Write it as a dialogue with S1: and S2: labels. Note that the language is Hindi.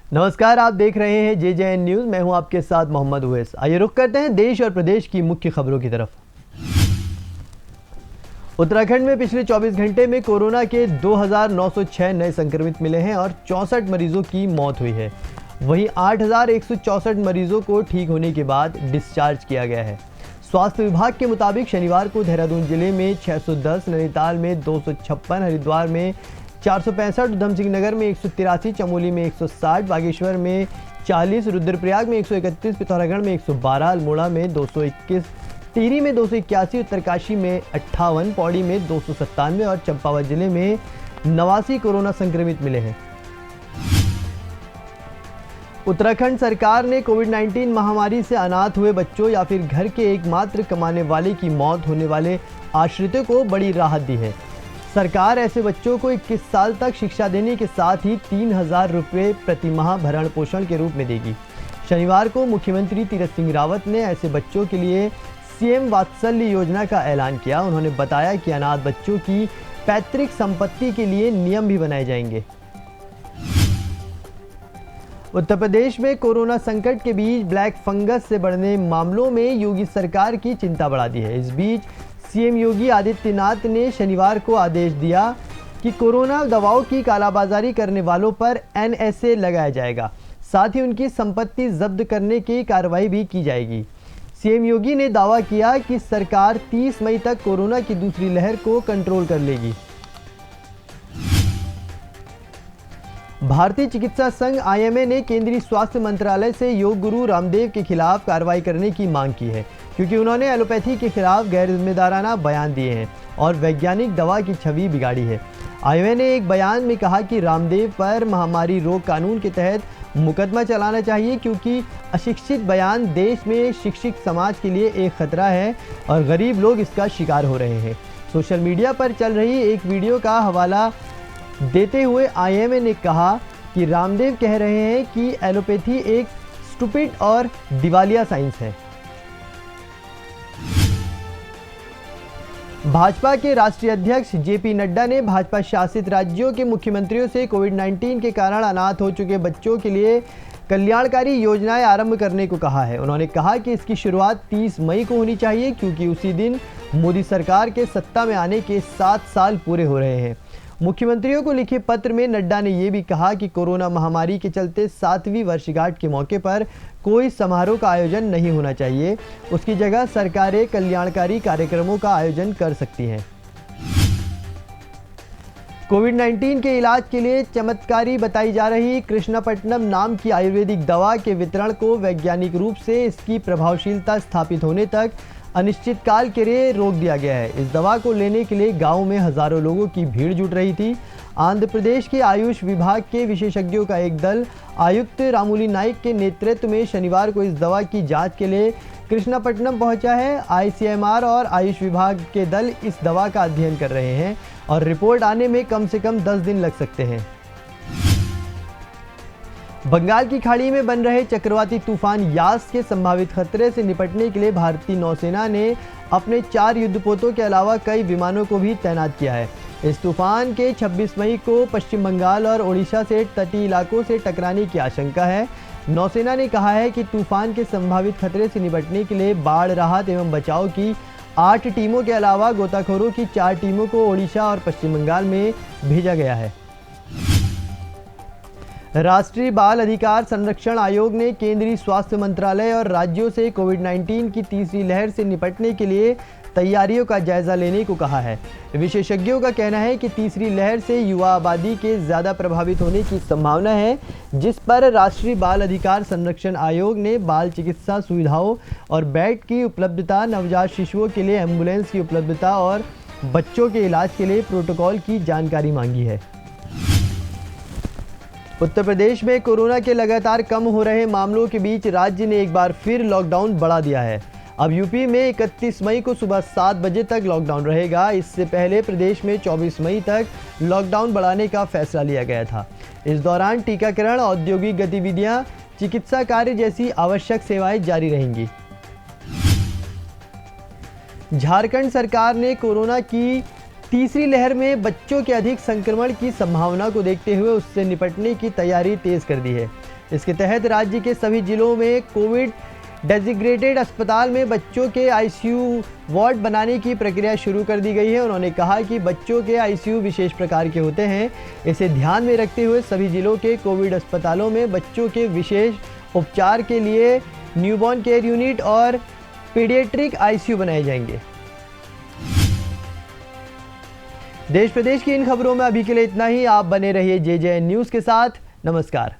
S1: नमस्कार, आप देख रहे हैं JJN न्यूज़। मैं हूं आपके साथ मोहम्मद उवैस। आइए रुख करते हैं देश और प्रदेश की मुख्य खबरों की तरफ। उत्तराखंड में पिछले 24 घंटे में कोरोना के 2906 नए संक्रमित मिले हैं और 64 मरीजों की मौत हुई है। वहीं 8164 मरीजों को ठीक होने के बाद डिस्चार्ज किया गया है। स्वास्थ्य विभाग के मुताबिक शनिवार को देहरादून जिले में 610, नैनीताल में 256, हरिद्वार में 465, उधमसिंह नगर में 183, चमोली में 160, बागेश्वर में 40, रुद्रप्रयाग में 131, पिथौरागढ़ में 112, अल्मोड़ा में 221, टिहरी में 281, उत्तरकाशी में 58, पौड़ी में 297 और चंपावत जिले में 89 कोरोना संक्रमित मिले हैं। उत्तराखंड सरकार ने कोविड-19 महामारी से अनाथ हुए बच्चों या फिर घर के एकमात्र कमाने वाले की मौत होने वाले आश्रितों को बड़ी राहत दी है। सरकार ऐसे बच्चों को 21 साल तक शिक्षा देने के साथ ही 3000 रुपये प्रति माह भरण पोषण के रूप में देगी। शनिवार को मुख्यमंत्री तीरथ सिंह रावत ने ऐसे बच्चों के लिए सीएम वात्सल्य योजना का ऐलान किया। उन्होंने बताया कि अनाथ बच्चों की पैतृक संपत्ति के लिए नियम भी बनाए जाएंगे। उत्तर प्रदेश में कोरोना संकट के बीच ब्लैक फंगस से बढ़ने मामलों में योगी सरकार की चिंता बढ़ा दी है। इस बीच सीएम योगी आदित्यनाथ ने शनिवार को आदेश दिया कि कोरोना दवाओं की कालाबाजारी करने वालों पर NSA लगाया जाएगा, साथ ही उनकी संपत्ति जब्त करने की कार्रवाई भी की जाएगी। सीएम योगी ने दावा किया कि सरकार 30 मई तक कोरोना की दूसरी लहर को कंट्रोल कर लेगी। भारतीय चिकित्सा संघ IMA ने केंद्रीय स्वास्थ्य मंत्रालय से योग गुरु रामदेव के खिलाफ कार्रवाई करने की मांग की है, क्योंकि उन्होंने एलोपैथी के खिलाफ गैर जिम्मेदाराना बयान दिए हैं और वैज्ञानिक दवा की छवि बिगाड़ी है। IMA ने एक बयान में कहा कि रामदेव पर महामारी रोग कानून के तहत मुकदमा चलाना चाहिए, क्योंकि अशिक्षित बयान देश में शिक्षित समाज के लिए एक खतरा है और गरीब लोग इसका शिकार हो रहे हैं। सोशल मीडिया पर चल रही एक वीडियो का हवाला देते हुए IMA ने कहा कि रामदेव कह रहे हैं कि एलोपैथी एक स्टूपिड और दिवालिया साइंस है। भाजपा के राष्ट्रीय अध्यक्ष JP नड्डा ने भाजपा शासित राज्यों के मुख्यमंत्रियों से कोविड-19 के कारण अनाथ हो चुके बच्चों के लिए कल्याणकारी योजनाएं आरंभ करने को कहा है। उन्होंने कहा कि इसकी शुरुआत 30 मई को होनी चाहिए, क्योंकि उसी दिन मोदी सरकार के सत्ता में आने के 7 साल पूरे हो रहे हैं। मुख्यमंत्रियों को लिखे पत्र में नड्डा ने यह भी कहा कि कोरोना महामारी के चलते 7वीं वर्षगांठ के मौके पर कोई समारोह का आयोजन नहीं होना चाहिए। उसकी जगह सरकारें कल्याणकारी कार्यक्रमों का आयोजन कर सकती हैं। कोविड-19 के इलाज के लिए चमत्कारी बताई जा रही कृष्णापट्टनम नाम की आयुर्वेदिक दवा के वितरण को वैज्ञानिक रूप से इसकी प्रभावशीलता स्थापित होने तक अनिश्चित काल के लिए रोक दिया गया है। इस दवा को लेने के लिए गांव में हजारों लोगों की भीड़ जुट रही थी। आंध्र प्रदेश के आयुष विभाग के विशेषज्ञों का एक दल आयुक्त रामुली नाइक के नेतृत्व में शनिवार को इस दवा की जांच के लिए कृष्णापट्टनम पहुंचा है। ICMR और आयुष विभाग के दल इस दवा का अध्ययन कर रहे हैं और रिपोर्ट आने में कम से कम 10 दिन लग सकते हैं। बंगाल की खाड़ी में बन रहे चक्रवाती तूफान यास के संभावित खतरे से निपटने के लिए भारतीय नौसेना ने अपने 4 युद्धपोतों के अलावा कई विमानों को भी तैनात किया है। इस तूफान के 26 मई को पश्चिम बंगाल और ओडिशा से तटीय इलाकों से टकराने की आशंका है। नौसेना ने कहा है कि तूफान के संभावित खतरे से निपटने के लिए बाढ़ राहत एवं बचाव की 8 टीमों के अलावा गोताखोरों की 4 टीमों को ओडिशा और पश्चिम बंगाल में भेजा गया है। राष्ट्रीय बाल अधिकार संरक्षण आयोग ने केंद्रीय स्वास्थ्य मंत्रालय और राज्यों से कोविड-19 की तीसरी लहर से निपटने के लिए तैयारियों का जायजा लेने को कहा है। विशेषज्ञों का कहना है कि तीसरी लहर से युवा आबादी के ज़्यादा प्रभावित होने की संभावना है, जिस पर राष्ट्रीय बाल अधिकार संरक्षण आयोग ने बाल चिकित्सा सुविधाओं और बेड की उपलब्धता, नवजात शिशुओं के लिए एम्बुलेंस की उपलब्धता और बच्चों के इलाज के लिए प्रोटोकॉल की जानकारी मांगी है। उत्तर प्रदेश में कोरोना के लगातार कम हो रहे मामलों के बीच राज्य ने एक बार फिर लॉकडाउन बढ़ा दिया है। अब यूपी में 31 मई को सुबह 7 बजे तक लॉकडाउन रहेगा। इससे पहले प्रदेश में 24 मई तक लॉकडाउन बढ़ाने का फैसला लिया गया था। इस दौरान टीकाकरण, औद्योगिक गतिविधियां, चिकित्सा कार्य जैसी आवश्यक सेवाएं जारी रहेंगी। झारखंड सरकार ने कोरोना की तीसरी लहर में बच्चों के अधिक संक्रमण की संभावना को देखते हुए उससे निपटने की तैयारी तेज कर दी है। इसके तहत राज्य के सभी जिलों में कोविड डेजिग्नेटेड अस्पताल में बच्चों के आईसीयू वार्ड बनाने की प्रक्रिया शुरू कर दी गई है। उन्होंने कहा कि बच्चों के आईसीयू विशेष प्रकार के होते हैं। इसे ध्यान में रखते हुए सभी जिलों के कोविड अस्पतालों में बच्चों के विशेष उपचार के लिए न्यूबॉर्न केयर यूनिट और पीडियाट्रिक आईसीयू बनाए जाएंगे। देश प्रदेश की इन खबरों में अभी के लिए इतना ही। आप बने रहिए JJN न्यूज़ के साथ। नमस्कार।